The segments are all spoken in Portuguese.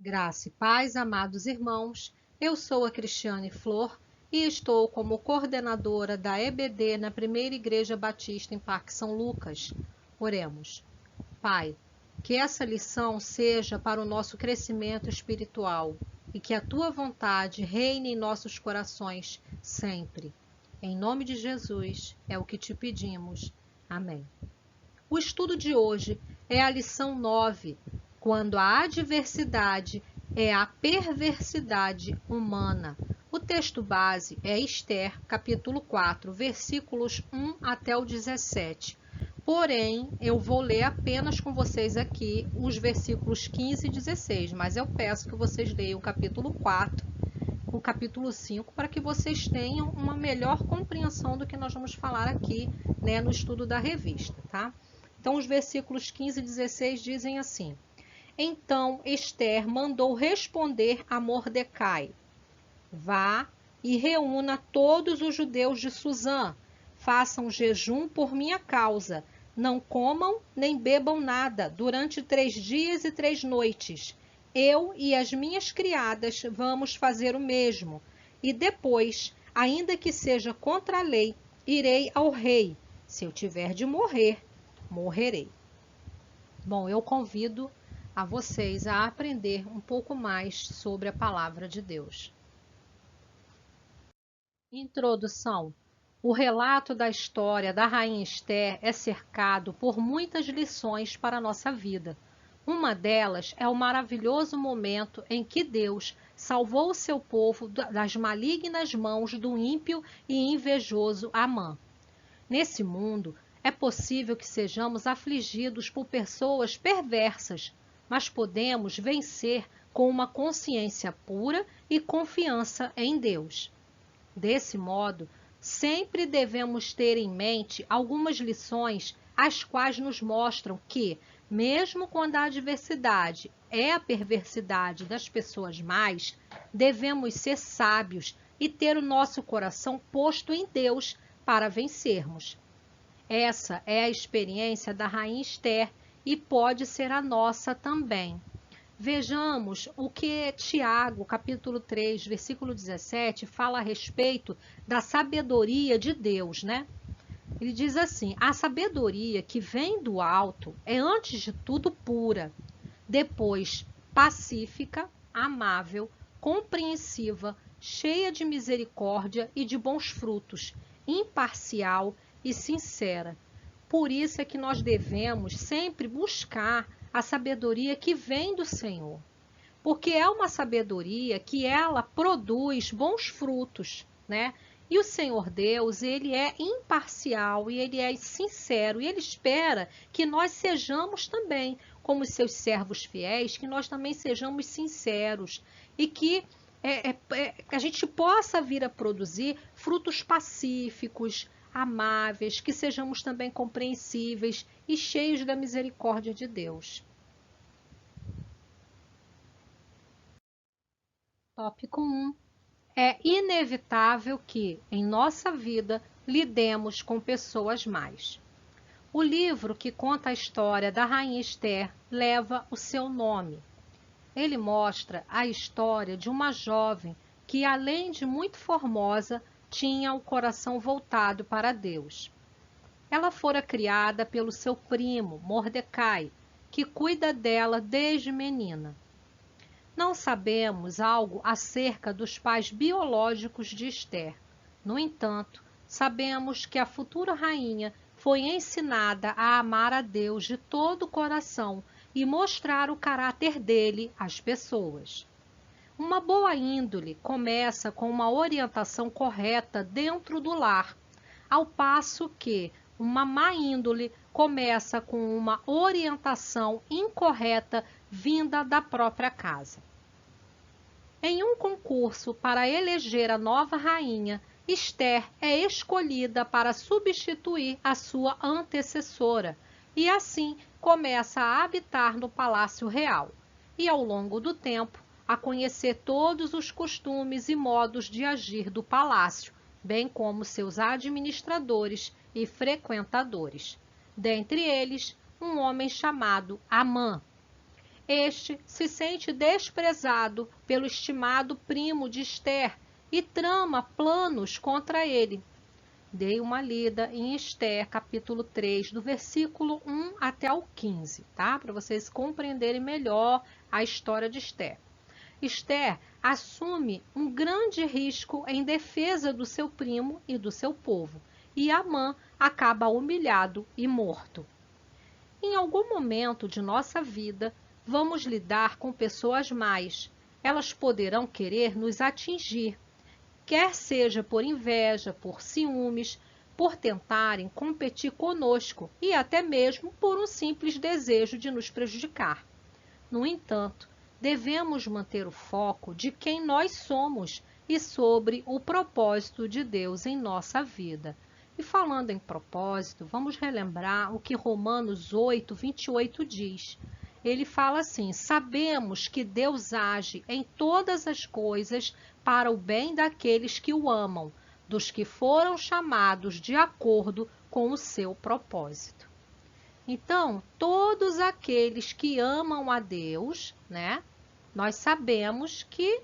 Graça e paz, amados irmãos, eu sou a Cristiane Flor e estou como coordenadora da EBD na Primeira Igreja Batista em Parque São Lucas. Oremos. Pai, que essa lição seja para o nosso crescimento espiritual e que a Tua vontade reine em nossos corações sempre. Em nome de Jesus é o que te pedimos. Amém. O estudo de hoje é a lição 9, quando a adversidade é a perversidade humana. O texto base é Esther, capítulo 4, versículos 1 até o 17. Porém, eu vou ler apenas com vocês aqui os versículos 15 e 16, mas eu peço que vocês leiam o capítulo 4, o capítulo 5, para que vocês tenham uma melhor compreensão do que nós vamos falar aqui, no estudo da revista, tá? Então, os versículos 15 e 16 dizem assim: Então Esther mandou responder a Mordecai: Vá e reúna todos os judeus de Susã, façam jejum por minha causa, não comam nem bebam nada durante 3 dias e 3 noites. Eu e as minhas criadas vamos fazer o mesmo, e depois, ainda que seja contra a lei, irei ao rei. Se eu tiver de morrer, morrerei. Bom, eu convido a vocês a aprender um pouco mais sobre a palavra de Deus. Introdução. O relato da história da rainha Esther é cercado por muitas lições para a nossa vida. Uma delas é o maravilhoso momento em que Deus salvou o seu povo das malignas mãos do ímpio e invejoso Amã. Nesse mundo, é possível que sejamos afligidos por pessoas perversas, mas podemos vencer com uma consciência pura e confiança em Deus. Desse modo, sempre devemos ter em mente algumas lições as quais nos mostram que, mesmo quando a adversidade é a perversidade das pessoas más, devemos ser sábios e ter o nosso coração posto em Deus para vencermos. Essa é a experiência da rainha Esther e pode ser a nossa também. Vejamos o que Tiago, capítulo 3, versículo 17, fala a respeito da sabedoria de Deus, né? Ele diz assim: a sabedoria que vem do alto é antes de tudo pura, depois pacífica, amável, compreensiva, cheia de misericórdia e de bons frutos, imparcial e sincera. Por isso é que nós devemos sempre buscar a sabedoria que vem do Senhor, porque é uma sabedoria que ela produz bons frutos, né? E o Senhor Deus, ele é imparcial e ele é sincero e ele espera que nós sejamos também, como seus servos fiéis, que nós também sejamos sinceros e que a gente possa vir a produzir frutos pacíficos, amáveis, que sejamos também compreensíveis e cheios da misericórdia de Deus. Tópico 1. É inevitável que, em nossa vida, lidemos com pessoas más. O livro que conta a história da rainha Esther leva o seu nome. Ele mostra a história de uma jovem que, além de muito formosa, tinha o coração voltado para Deus. Ela fora criada pelo seu primo, Mordecai, que cuida dela desde menina. Não sabemos algo acerca dos pais biológicos de Esther. No entanto, sabemos que a futura rainha foi ensinada a amar a Deus de todo o coração e mostrar o caráter dele às pessoas. Uma boa índole começa com uma orientação correta dentro do lar, ao passo que uma má índole começa com uma orientação incorreta vinda da própria casa. Em um concurso para eleger a nova rainha, Esther é escolhida para substituir a sua antecessora e assim começa a habitar no palácio real e, ao longo do tempo, a conhecer todos os costumes e modos de agir do palácio, bem como seus administradores e frequentadores. Dentre eles, um homem chamado Amã. Este se sente desprezado pelo estimado primo de Esther e trama planos contra ele. Dei uma lida em Esther, capítulo 3, do versículo 1 até o 15, tá? Para vocês compreenderem melhor a história de Esther. Esther assume um grande risco em defesa do seu primo e do seu povo, e Amã acaba humilhado e morto. Em algum momento de nossa vida, vamos lidar com pessoas más. Elas poderão querer nos atingir, quer seja por inveja, por ciúmes, por tentarem competir conosco e até mesmo por um simples desejo de nos prejudicar. No entanto, devemos manter o foco de quem nós somos e sobre o propósito de Deus em nossa vida. E falando em propósito, vamos relembrar o que Romanos 8, 28 diz. Ele fala assim: sabemos que Deus age em todas as coisas para o bem daqueles que o amam, dos que foram chamados de acordo com o seu propósito. Então, todos aqueles que amam a Deus, né? Nós sabemos que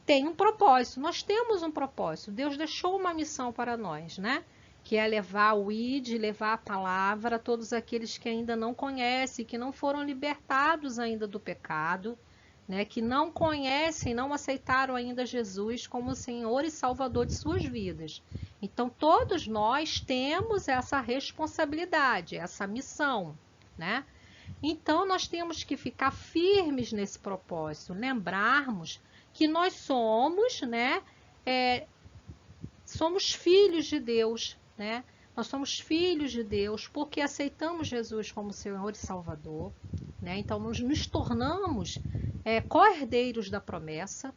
tem um propósito, nós temos um propósito. Deus deixou uma missão para nós, né? Que é levar o ID, levar a palavra a todos aqueles que ainda não conhecem, que não foram libertados ainda do pecado, né? Que não conhecem, não aceitaram ainda Jesus como Senhor e Salvador de suas vidas. Então, todos nós temos essa responsabilidade, essa missão, né? Então, nós temos que ficar firmes nesse propósito, lembrarmos que nós somos, né? Somos filhos de Deus, né? Nós somos filhos de Deus porque aceitamos Jesus como Senhor e Salvador, né? Então, nos tornamos co-herdeiros da promessa,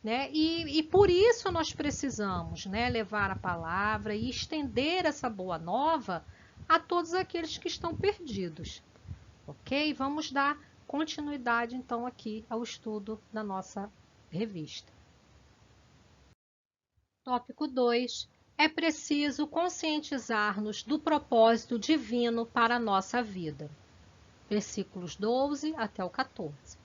né? E por isso nós precisamos, né, levar a palavra e estender essa boa nova a todos aqueles que estão perdidos. Ok? Vamos dar continuidade, então, aqui ao estudo da nossa revista. Tópico 2. É preciso conscientizar-nos do propósito divino para a nossa vida. Versículos 12 até o 14.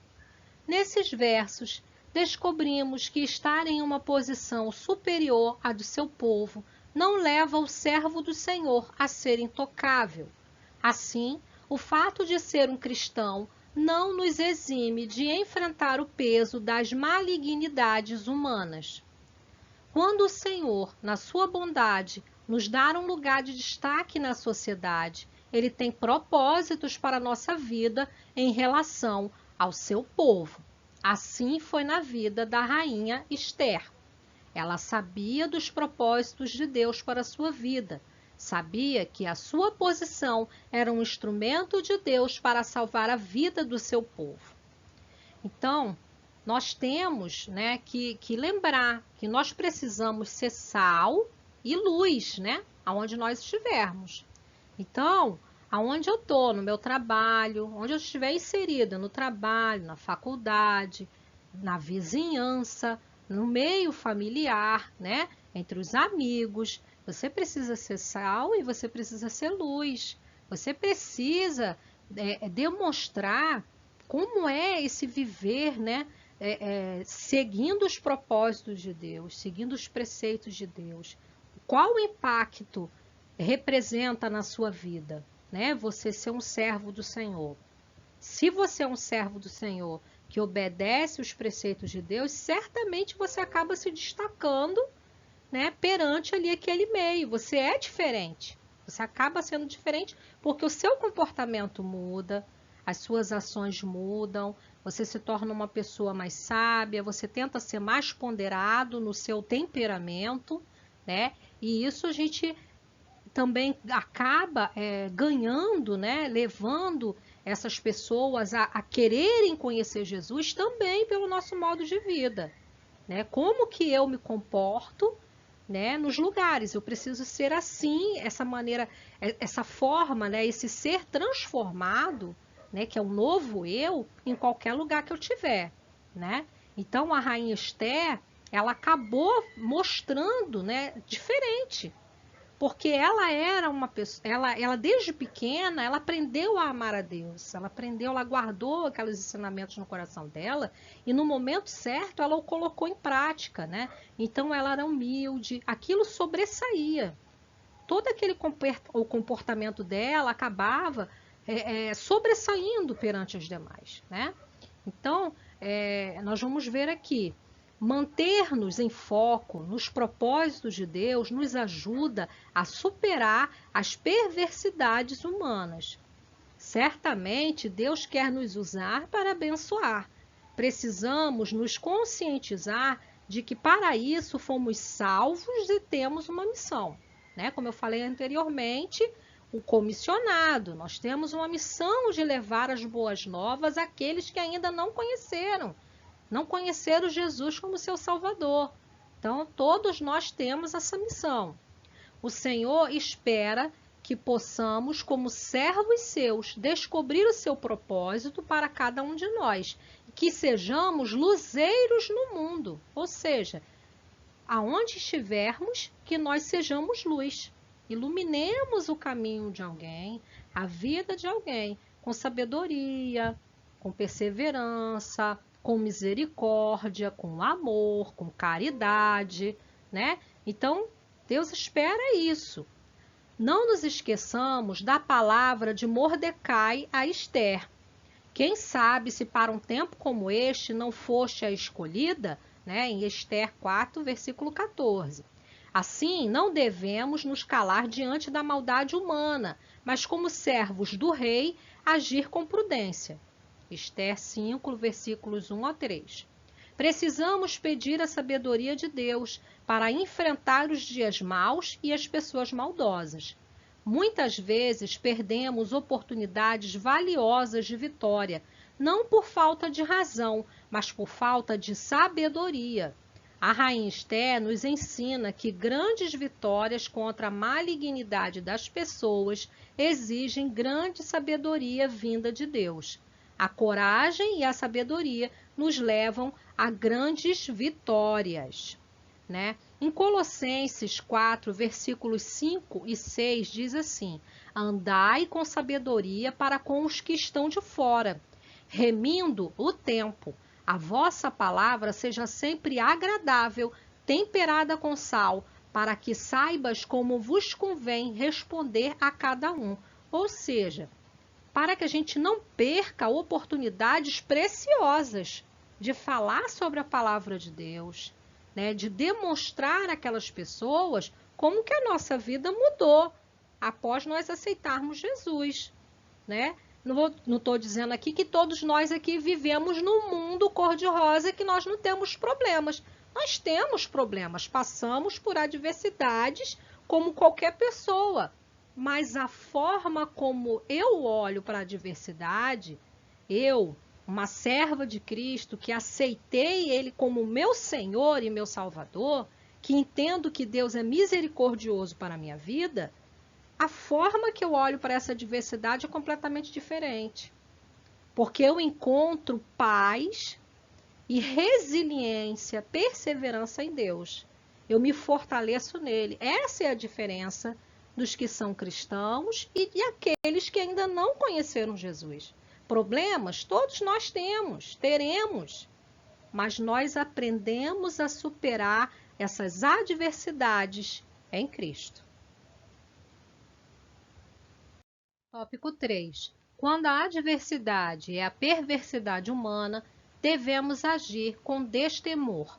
Nesses versos, descobrimos que estar em uma posição superior à do seu povo não leva o servo do Senhor a ser intocável. Assim, o fato de ser um cristão não nos exime de enfrentar o peso das malignidades humanas. Quando o Senhor, na sua bondade, nos dá um lugar de destaque na sociedade, Ele tem propósitos para a nossa vida em relação ao seu povo. Assim foi na vida da rainha Esther. Ela sabia dos propósitos de Deus para a sua vida. Sabia que a sua posição era um instrumento de Deus para salvar a vida do seu povo. Então, nós temos, né, que lembrar que nós precisamos ser sal e luz, né, aonde nós estivermos. Então, aonde eu estou, no meu trabalho, onde eu estiver inserida, no trabalho, na faculdade, na vizinhança, no meio familiar, né, entre os amigos, você precisa ser sal e você precisa ser luz. Você precisa demonstrar como é esse viver, né, seguindo os propósitos de Deus, seguindo os preceitos de Deus. Qual o impacto representa na sua vida, né? Você ser um servo do Senhor. Se você é um servo do Senhor que obedece os preceitos de Deus, certamente você acaba se destacando, né, perante ali aquele meio. Você é diferente. Você acaba sendo diferente porque o seu comportamento muda, as suas ações mudam, você se torna uma pessoa mais sábia, você tenta ser mais ponderado no seu temperamento, né? E isso a gente também acaba ganhando, né? Levando essas pessoas a quererem conhecer Jesus também pelo nosso modo de vida, né? Como que eu me comporto, né, nos lugares? Eu preciso ser assim, essa maneira, essa forma, né, esse ser transformado, né, que é um novo eu, em qualquer lugar que eu tiver, né? Então a rainha Esther, ela acabou mostrando, né, diferente, porque ela era uma pessoa, ela desde pequena, ela aprendeu a amar a Deus, ela guardou aqueles ensinamentos no coração dela e no momento certo ela o colocou em prática, né? Então ela era humilde, aquilo sobressaía. Todo aquele o comportamento dela acabava sobressaindo perante os demais, né? Então, nós vamos ver aqui, manter-nos em foco nos propósitos de Deus nos ajuda a superar as perversidades humanas. Certamente, Deus quer nos usar para abençoar. Precisamos nos conscientizar de que para isso fomos salvos e temos uma missão, né? Como eu falei anteriormente, o comissionado, nós temos uma missão de levar as boas novas àqueles que ainda não conheceram Jesus como seu Salvador. Então, todos nós temos essa missão. O Senhor espera que possamos, como servos seus, descobrir o seu propósito para cada um de nós, que sejamos luzeiros no mundo, ou seja, aonde estivermos, que nós sejamos luz, iluminemos o caminho de alguém, a vida de alguém, com sabedoria, com perseverança, com misericórdia, com amor, com caridade, né? Então, Deus espera isso. Não nos esqueçamos da palavra de Mordecai a Esther. Quem sabe se para um tempo como este não foste a escolhida, né? Em Esther 4, versículo 14. Assim, não devemos nos calar diante da maldade humana, mas como servos do rei, agir com prudência. Esther 5, versículos 1 a 3. Precisamos pedir a sabedoria de Deus para enfrentar os dias maus e as pessoas maldosas. Muitas vezes perdemos oportunidades valiosas de vitória, não por falta de razão, mas por falta de sabedoria. A rainha Esther nos ensina que grandes vitórias contra a malignidade das pessoas exigem grande sabedoria vinda de Deus. A coragem e a sabedoria nos levam a grandes vitórias, né? Em Colossenses 4, versículos 5 e 6 diz assim: andai com sabedoria para com os que estão de fora, remindo o tempo. A vossa palavra seja sempre agradável, temperada com sal, para que saibas como vos convém responder a cada um. Ou seja, para que a gente não perca oportunidades preciosas de falar sobre a palavra de Deus, né? De demonstrar àquelas pessoas como que a nossa vida mudou após nós aceitarmos Jesus, né? Não estou dizendo aqui que todos nós aqui vivemos num mundo cor-de-rosa que nós não temos problemas. Nós temos problemas, passamos por adversidades como qualquer pessoa. Mas a forma como eu olho para a adversidade, eu, uma serva de Cristo, que aceitei Ele como meu Senhor e meu Salvador, que entendo que Deus é misericordioso para a minha vida, a forma que eu olho para essa adversidade é completamente diferente. Porque eu encontro paz e resiliência, perseverança em Deus. Eu me fortaleço nele. Essa é a diferença dos que são cristãos e de aqueles que ainda não conheceram Jesus. Problemas todos nós teremos, mas nós aprendemos a superar essas adversidades em Cristo. Tópico 3. Quando a adversidade é a perversidade humana, devemos agir com destemor.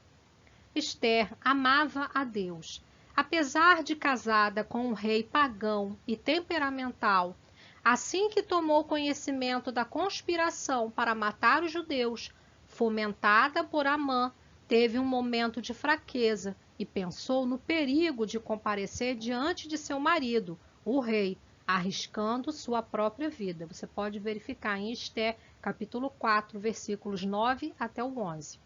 Esther amava a Deus. Apesar de casada com um rei pagão e temperamental, assim que tomou conhecimento da conspiração para matar os judeus, fomentada por Amã, teve um momento de fraqueza e pensou no perigo de comparecer diante de seu marido, o rei, arriscando sua própria vida. Você pode verificar em Esther, capítulo 4, versículos 9 até o 11.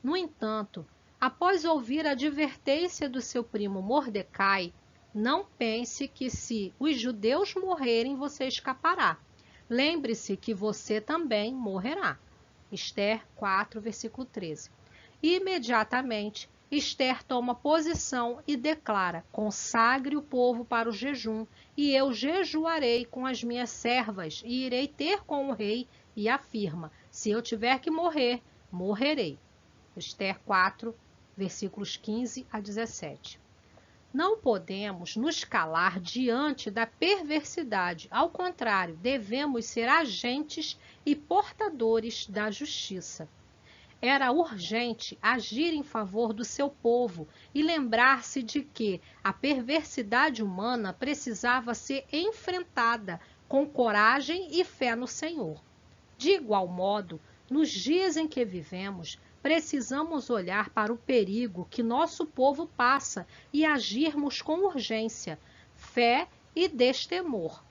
No entanto, após ouvir a advertência do seu primo Mordecai, não pense que se os judeus morrerem, você escapará. Lembre-se que você também morrerá. Esther 4, versículo 13. Imediatamente, Esther toma posição e declara: consagre o povo para o jejum, e eu jejuarei com as minhas servas, e irei ter com o rei, e afirma: se eu tiver que morrer, morrerei. Esther 4, versículos 15 a 17. Não podemos nos calar diante da perversidade. Ao contrário, devemos ser agentes e portadores da justiça. Era urgente agir em favor do seu povo e lembrar-se de que a perversidade humana precisava ser enfrentada com coragem e fé no Senhor. De igual modo, nos dias em que vivemos, precisamos olhar para o perigo que nosso povo passa e agirmos com urgência, fé e destemor.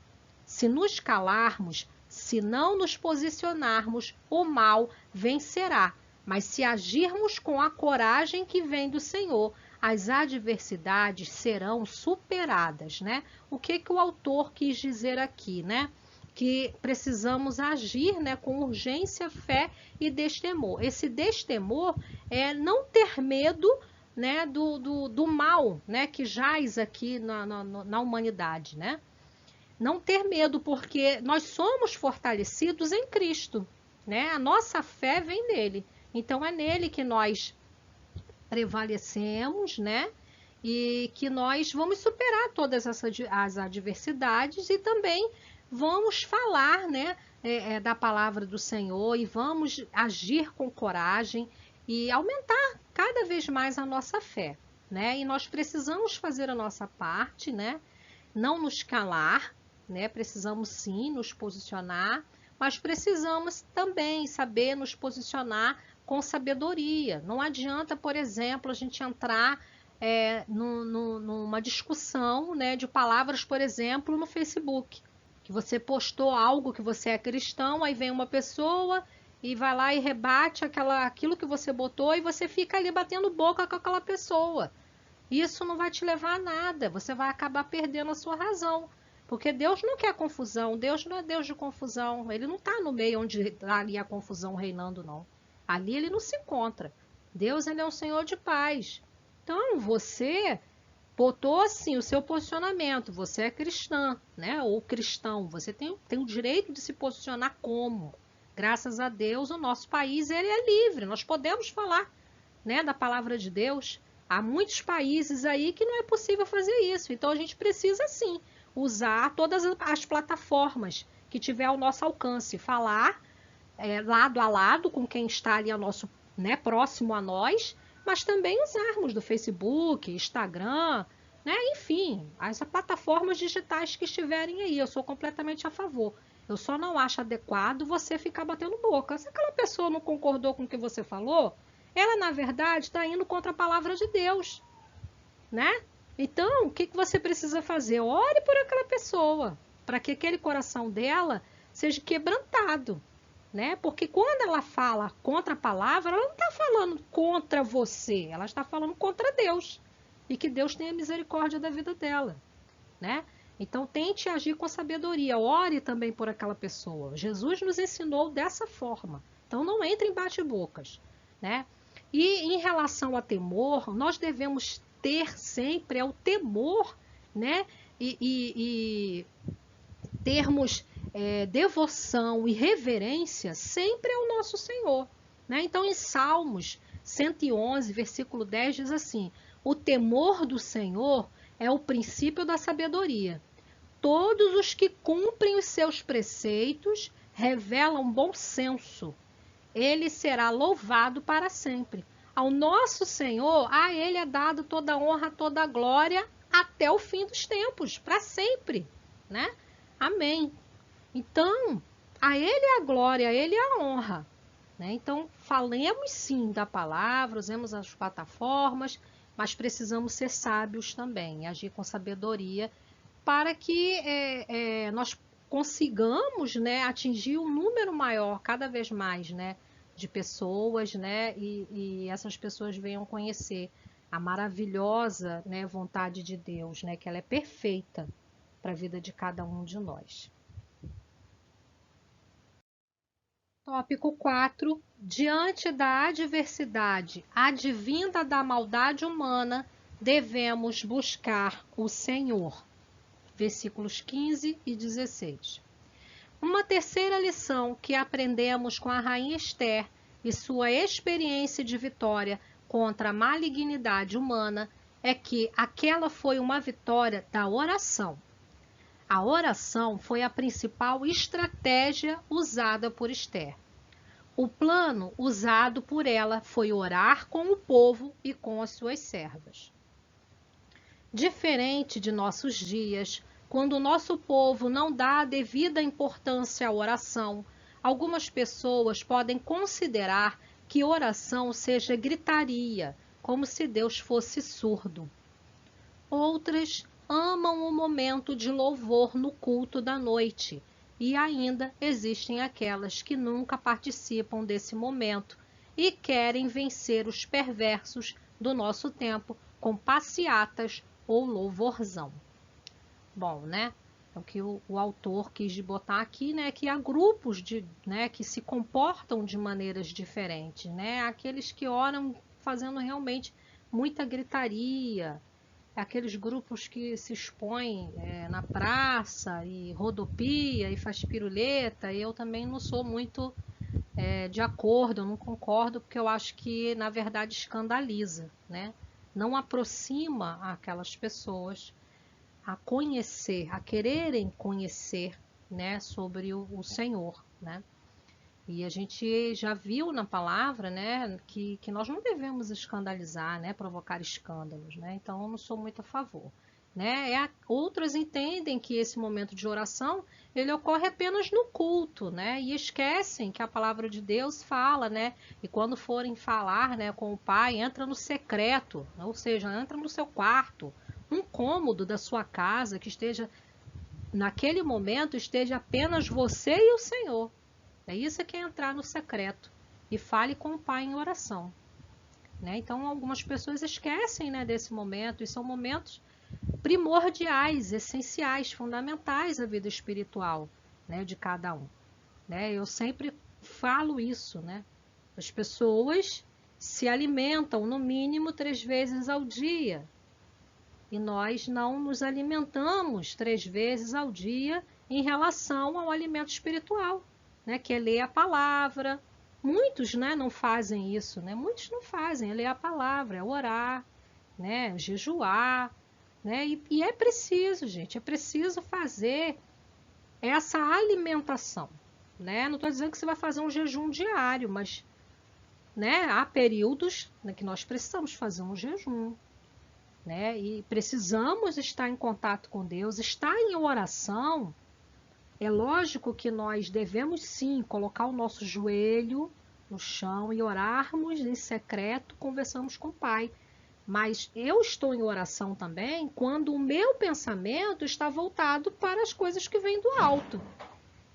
Se nos calarmos, se não nos posicionarmos, o mal vencerá. Mas se agirmos com a coragem que vem do Senhor, as adversidades serão superadas, né? O que o autor quis dizer aqui, né? Que precisamos agir, né, com urgência, fé e destemor. Esse destemor é não ter medo, né, do mal, né, que jaz aqui na humanidade, né? Não ter medo, porque nós somos fortalecidos em Cristo, né? A nossa fé vem nele. Então é nele que nós prevalecemos, né? E que nós vamos superar todas as adversidades e também vamos falar, né, da palavra do Senhor e vamos agir com coragem e aumentar cada vez mais a nossa fé, né? E nós precisamos fazer a nossa parte, né? Não nos calar, né? Precisamos sim nos posicionar, mas precisamos também saber nos posicionar com sabedoria. Não adianta, por exemplo, a gente entrar numa discussão, né, de palavras, por exemplo, no Facebook, que você postou algo que você é cristão, aí vem uma pessoa e vai lá e rebate aquilo que você botou e você fica ali batendo boca com aquela pessoa. Isso não vai te levar a nada, você vai acabar perdendo a sua razão. Porque Deus não quer confusão, Deus não é Deus de confusão, Ele não está no meio onde está ali a confusão reinando, não. Ali Ele não se encontra. Deus, Ele é um Senhor de paz. Então, você botou assim o seu posicionamento, você é cristã, né? Ou cristão, você tem o direito de se posicionar como. Graças a Deus, o nosso país ele é livre, nós podemos falar, né, da palavra de Deus. Há muitos países aí que não é possível fazer isso, então a gente precisa sim usar todas as plataformas que tiver ao nosso alcance, falar lado a lado com quem está ali ao nosso, né, próximo a nós, mas também usarmos do Facebook, Instagram, né, enfim, as plataformas digitais que estiverem aí, eu sou completamente a favor. Eu só não acho adequado você ficar batendo boca. Se aquela pessoa não concordou com o que você falou, ela, na verdade, está indo contra a palavra de Deus, né? Então, o que você precisa fazer? Ore por aquela pessoa, para que aquele coração dela seja quebrantado, né? Porque quando ela fala contra a palavra, ela não está falando contra você, ela está falando contra Deus. E que Deus tenha misericórdia da vida dela, né? Então, tente agir com sabedoria, ore também por aquela pessoa. Jesus nos ensinou dessa forma. Então, não entre em bate-bocas, né? E em relação a temor, nós devemos ter sempre o temor, né? E termos devoção e reverência sempre ao nosso Senhor, né? Então, em Salmos 111, versículo 10, diz assim: o temor do Senhor é o princípio da sabedoria. Todos os que cumprem os seus preceitos revelam bom senso. Ele será louvado para sempre. Ao nosso Senhor, a Ele é dado toda a honra, toda a glória, até o fim dos tempos, para sempre, né? Amém. Então, a Ele é a glória, a Ele é a honra, né? Então, falemos sim da palavra, usemos as plataformas, mas precisamos ser sábios também, agir com sabedoria, para que nós consigamos, né, atingir um número maior, cada vez mais, né, de pessoas, né, e essas pessoas venham conhecer a maravilhosa, né, vontade de Deus, né, que ela é perfeita para a vida de cada um de nós. Tópico 4. Diante da adversidade advinda da maldade humana, devemos buscar o Senhor. Versículos 15 e 16. Uma terceira lição que aprendemos com a rainha Esther e sua experiência de vitória contra a malignidade humana é que aquela foi uma vitória da oração. A oração foi a principal estratégia usada por Esther. O plano usado por ela foi orar com o povo e com as suas servas. Diferente de nossos dias, quando o nosso povo não dá a devida importância à oração, algumas pessoas podem considerar que oração seja gritaria, como se Deus fosse surdo. Outras amam o momento de louvor no culto da noite, e ainda existem aquelas que nunca participam desse momento e querem vencer os perversos do nosso tempo com passeatas ou louvorzão. Bom, né? É o que o autor quis botar aqui, né? Que há grupos que se comportam de maneiras diferentes, né? Aqueles que oram fazendo realmente muita gritaria, aqueles grupos que se expõem na praça e rodopia e faz piruleta. E eu também não sou muito de acordo, eu não concordo, porque eu acho que na verdade escandaliza, né? Não aproxima aquelas pessoas a conhecer, a quererem conhecer, né, sobre o Senhor, né? E a gente já viu na palavra, né, que nós não devemos escandalizar, né, provocar escândalos, né? Então eu não sou muito a favor, né? Outras entendem que esse momento de oração ele ocorre apenas no culto, né? E esquecem que a palavra de Deus fala, né? E quando forem falar, né, com o Pai, entra no secreto, ou seja, entra no seu quarto, um cômodo da sua casa que esteja naquele momento esteja apenas você e o Senhor. É isso que é entrar no secreto e fale com o Pai em oração, né? Então algumas pessoas esquecem, né, desse momento, e são momentos primordiais, essenciais, fundamentais à vida espiritual, né, de cada um, né? Eu sempre falo isso, né? As pessoas se alimentam no mínimo 3 vezes ao dia e nós não nos alimentamos 3 vezes ao dia em relação ao alimento espiritual, né, que é ler a palavra. Muitos, né, não fazem isso, né? Muitos não fazem, é ler a palavra, é orar, né, jejuar, né? E é preciso, gente, é preciso fazer essa alimentação, né? Não estou dizendo que você vai fazer um jejum diário, mas, né, há períodos, né, que nós precisamos fazer um jejum, né? E precisamos estar em contato com Deus, estar em oração. É lógico que nós devemos sim colocar o nosso joelho no chão e orarmos em secreto, conversamos com o Pai. Mas eu estou em oração também quando o meu pensamento está voltado para as coisas que vêm do alto.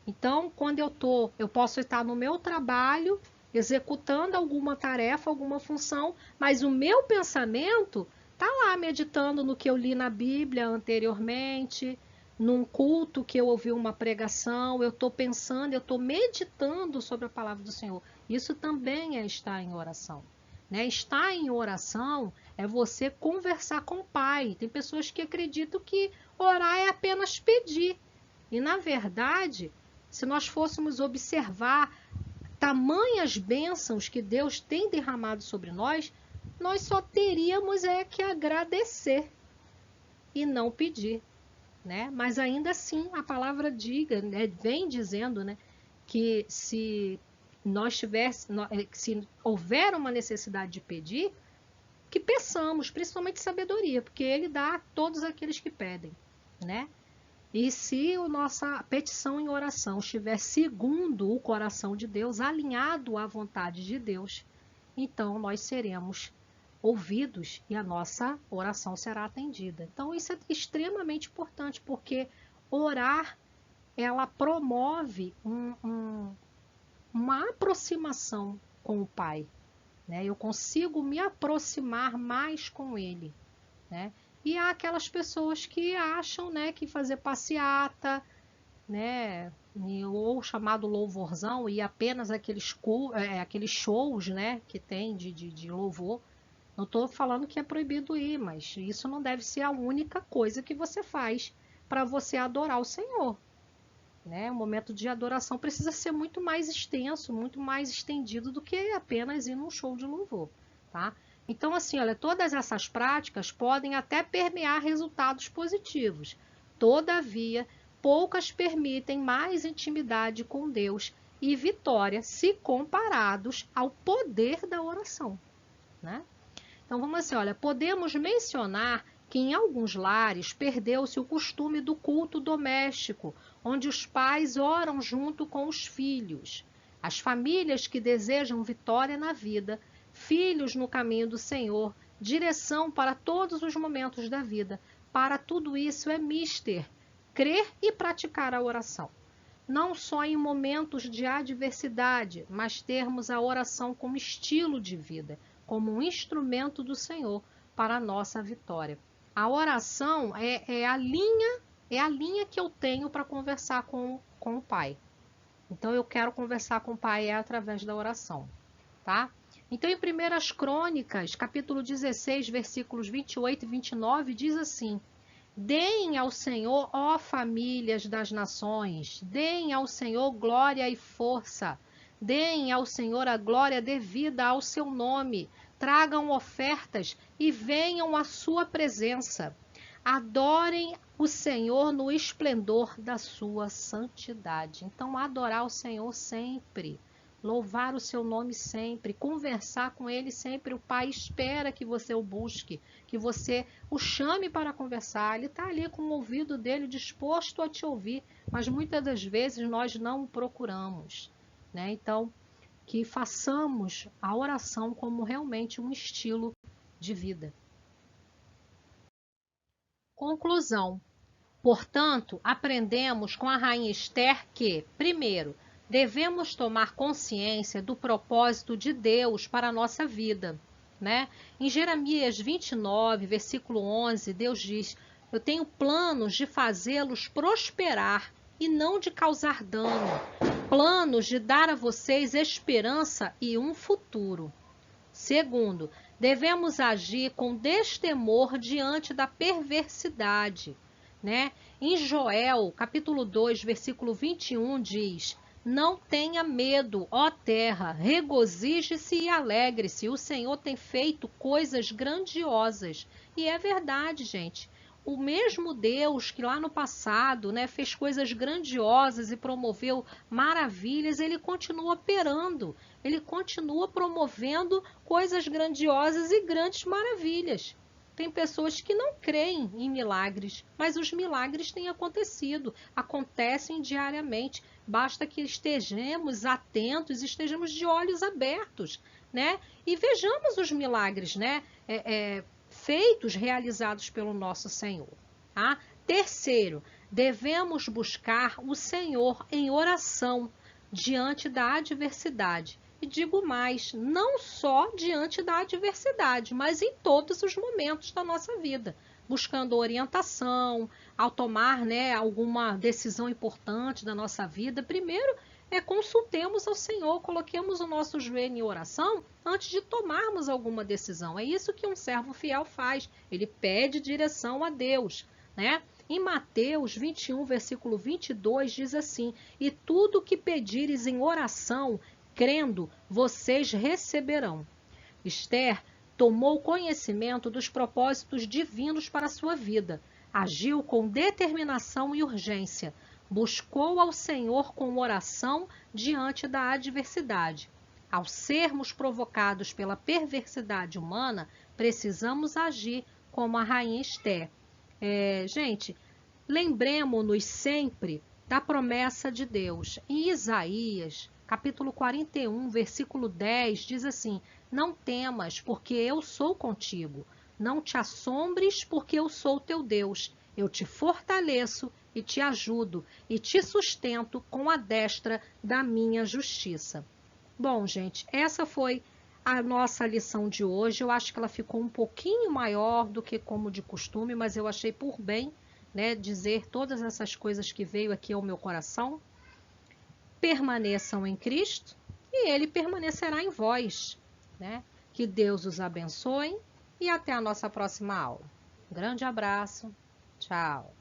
Então, quando eu posso estar no meu trabalho, executando alguma tarefa, alguma função, mas o meu pensamento está lá meditando no que eu li na Bíblia anteriormente, num culto que eu ouvi uma pregação, eu estou pensando, eu estou meditando sobre a palavra do Senhor. Isso também é estar em oração, né? Estar em oração é você conversar com o Pai. Tem pessoas que acreditam que orar é apenas pedir. E, na verdade, se nós fôssemos observar tamanhas bênçãos que Deus tem derramado sobre nós, nós só teríamos que agradecer e não pedir, né? Mas ainda assim a palavra vem dizendo, né, que se houver uma necessidade de pedir, que peçamos, principalmente sabedoria, porque Ele dá a todos aqueles que pedem, né? E se a nossa petição em oração estiver segundo o coração de Deus, alinhado à vontade de Deus, então nós seremos ouvidos e a nossa oração será atendida. Então isso é extremamente importante, porque orar, ela promove uma aproximação com o Pai, né? Eu consigo me aproximar mais com Ele, né? E há aquelas pessoas que acham, né, que fazer passeata, né, ou chamado louvorzão, e apenas aqueles shows, né, que tem de louvor. Não estou falando que é proibido ir, mas isso não deve ser a única coisa que você faz para você adorar o Senhor, né? O momento de adoração precisa ser muito mais extenso, muito mais estendido do que apenas ir num show de louvor, tá? Então, assim, olha, todas essas práticas podem até permear resultados positivos. Todavia, poucas permitem mais intimidade com Deus e vitória se comparados ao poder da oração, né? Então, vamos assim, olha, podemos mencionar que em alguns lares perdeu-se o costume do culto doméstico, onde os pais oram junto com os filhos. As famílias que desejam vitória na vida, filhos no caminho do Senhor, direção para todos os momentos da vida. Para tudo isso é mister crer e praticar a oração. Não só em momentos de adversidade, mas termos a oração como estilo de vida, como um instrumento do Senhor para a nossa vitória. A oração é a linha que eu tenho para conversar com o Pai. Então eu quero conversar com o Pai através da oração, tá? Então em 1 Crônicas, capítulo 16, versículos 28 e 29, diz assim: Deem ao Senhor, ó famílias das nações, deem ao Senhor glória e força, deem ao Senhor a glória devida ao seu nome, tragam ofertas e venham à sua presença. Adorem o Senhor no esplendor da sua santidade. Então, adorar o Senhor sempre. Louvar o seu nome sempre, conversar com ele sempre. O Pai espera que você o busque, que você o chame para conversar. Ele está ali com o ouvido dele disposto a te ouvir, mas muitas das vezes nós não o procuramos, né? Então, que façamos a oração como realmente um estilo de vida. Conclusão. Portanto, aprendemos com a rainha Esther que, primeiro, devemos tomar consciência do propósito de Deus para a nossa vida, né? Em Jeremias 29, versículo 11, Deus diz: eu tenho planos de fazê-los prosperar e não de causar dano, planos de dar a vocês esperança e um futuro. Segundo, devemos agir com destemor diante da perversidade, né? Em Joel, capítulo 2, versículo 21, diz: não tenha medo, ó terra, regozije-se e alegre-se, o Senhor tem feito coisas grandiosas. E é verdade, gente. O mesmo Deus que lá no passado, né, fez coisas grandiosas e promoveu maravilhas, ele continua operando, ele continua promovendo coisas grandiosas e grandes maravilhas. Tem pessoas que não creem em milagres, mas os milagres têm acontecido, acontecem diariamente. Basta que estejamos atentos, estejamos de olhos abertos, né? E vejamos os milagres, né? Feitos, realizados pelo nosso Senhor. Tá? Terceiro, devemos buscar o Senhor em oração diante da adversidade. E digo mais, não só diante da adversidade, mas em todos os momentos da nossa vida, buscando orientação, ao tomar, né, alguma decisão importante da nossa vida. Primeiro, consultemos ao Senhor, coloquemos o nosso joelho em oração antes de tomarmos alguma decisão. É isso que um servo fiel faz, ele pede direção a Deus, né? Em Mateus 21, versículo 22, diz assim: e tudo que pedires em oração, crendo, vocês receberão. Esther tomou conhecimento dos propósitos divinos para a sua vida, agiu com determinação e urgência, buscou ao Senhor com oração diante da adversidade. Ao sermos provocados pela perversidade humana, precisamos agir como a rainha Esther. Gente, lembremos-nos sempre da promessa de Deus. Em Isaías, capítulo 41, versículo 10, diz assim: não temas, porque eu sou contigo. Não te assombres, porque eu sou teu Deus. Eu te fortaleço e te ajudo e te sustento com a destra da minha justiça. Bom, gente, essa foi a nossa lição de hoje. Eu acho que ela ficou um pouquinho maior do que como de costume, mas eu achei por bem, né, dizer todas essas coisas que veio aqui ao meu coração. permaneçam em Cristo e Ele permanecerá em vós, né? Que Deus os abençoe e até a nossa próxima aula. Um grande abraço. Tchau.